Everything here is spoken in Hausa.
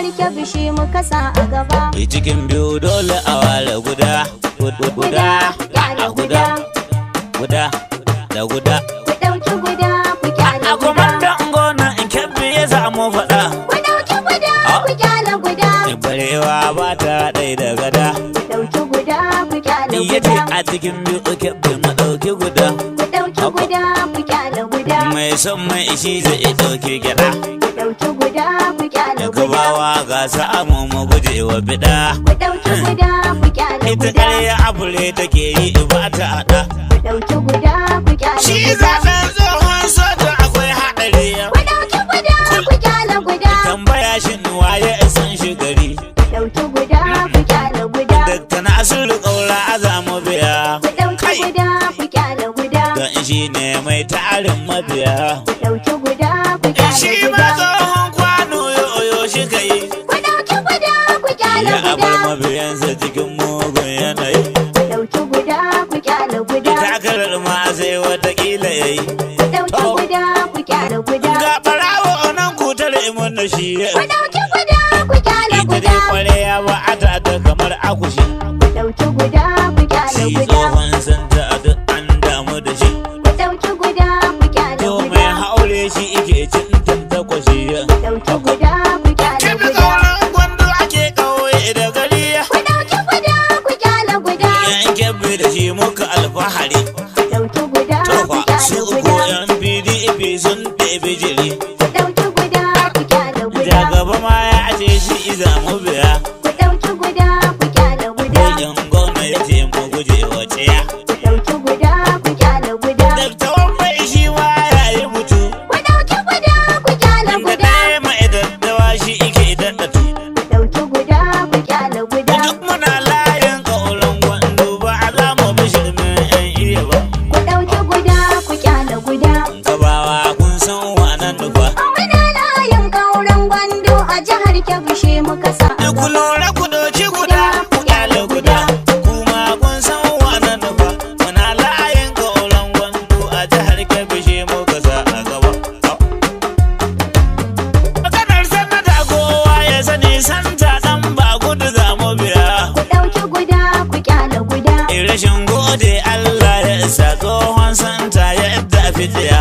jihar Kebbi shi muka sa a gaba. Cikin biyu dole a ware guda guda Kyale guda. guda da guda. Ku ɗauki guda ku kyale A guda. kwamandan gona in Kebbi ya samu faɗa. Ku ɗauki guda ku kyale guda. Barewa ba ta ɗai da gada. Ku ɗauki guda ku kyale Ya ce guda. a cikin biyu Kebbi mu ɗauki guda. Ku ɗauki guda ku kyale guda. Mai son mai shi zai ɗauki gyaɗa. Ku ɗauki guda ku kyale Da guda. gabawa ga samu mu guje wa biɗa. Ku ɗauki guda ku kyale Ita guda. ƙarya abule take yi ba ta haɗa. Ku ɗauki guda ku kyale Shi guda. zaɓen tsohon soja akwai haɗari. Ku ɗauki guda ku kyale guda. Tambaya shin waye san shi gari. Ku ɗauki guda ku kyale guda. Dakta Nasiru Kaura a zamu biya. Ku ɗauki guda ku kyale guda. Don shi ne mai tarin mabiya. Ku ɗauki guda ku kyale Shi ma guda. tsohon kwano yoyo shi ka yi. Ku ɗauki guda ku kyale Ya abar guda. mabiyansa cikin mugun yanayi. Ku ɗauki guda ku kyale guda. Takarar ma sai watakila ya yi. Ku ɗauki guda ku kyale guda. Ga ɓarawo nan kutar imun da shi. Ku ɗauki guda ku kyale Ita guda. dai kwareya ba a ta kamar akushi. Ku ɗauki guda ku kyale Shi guda. tsohon santa a duk an damu da shi. Ku ɗauki guda ku kyale To mai guda. haure shi ike cin tantakwashi. Ku ɗauki guda ku kyale Kebbi guda. kauran gwando ake ƙauye da gari. Ku ɗauki guda ku kyale guda. Yan Kebbi da shi muka alfahari. Ku ɗauki guda ku Tofa su kyale uku guda. yan PDP sun ɗebi jiri. Ku ɗauki guda ku kyale Da guda. gaba ma ya ce shi iza mu biya. Ku ɗauki guda ku kyale guda. Yan gwamna ya ce mu guje wa tsiya. Ku ɗauki guda ku kyale guda. Dattawan mai shi ma ya yi mutu. Ku ɗauki guda ku kyale Da guda. ɗaya mai daddawa shi ike daɗatu. Ku ɗauki guda ku kyale guda. Duk muna layin ƙauran gwando ba a za mu bi shirmin yan iya ba. Ku ɗauki guda ku kyale guda. Gabawa kun san wannan nufa. Muna layin kauran gwando a jihar Kebbi shi muka sa a Ku gaba. lura ku doki guda, ku ƙyale guda. Kuma kun san wannan nufa. Muna layin ƙauran gwando a jihar Kebbi shi muka sa a gaba. Maganar sanata kowa ya sani santa ɗan ba gudu za mu biya. Ku ɗauki guda ku kyale guda. Rashin gode Allah ya isa tsohon santa ya yadda fitiya.